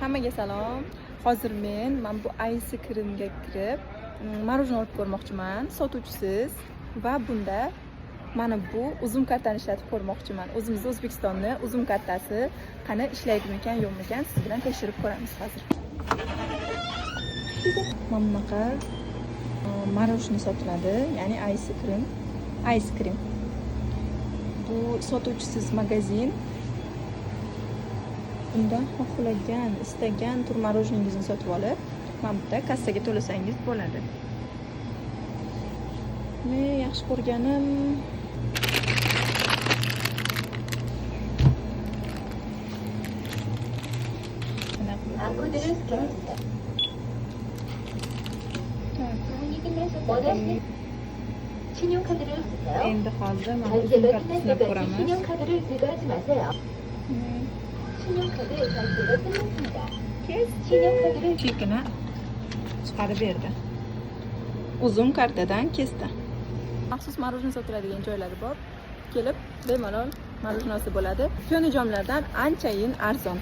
Hammaga salom. Hozir men bu Ice Creamga kirib, marojna olib ko'rmoqchiman. Sotuvchisiz va bunda mana bu uzum kartani ishlatib ko'rmoqchiman. O'zimizning O'zbekistonning uzum kartasi qani ishlaydimikan, yo'qmikan siz bilan tekshirib ko'ramiz hozir. Mana bunaqa marojna sotiladi, ya'ni Ice Cream. Bu sotuvchisiz magazin. Unda xohlagan, istagan tur marojningizni sotib olib, mana bu yerda kassaga to'lasangiz bo'ladi. Men yaxshi ko'rganim 신용카드를 쓰세요. endi hozir mana 결제가 uzum kartasini 끝날 때까지 ko'ramiz. 신용카드를 들고하지 마세요. 신용카드 결제가 끝났습니다. 신용카드를 Chekini chiqarib berdi. Uzum kartadan kesdi. Maxsus marojna sotiladigan joylari bor. Kelib bemalol marojnasi bo'ladi. Piyonijomlardan anchayin arzon.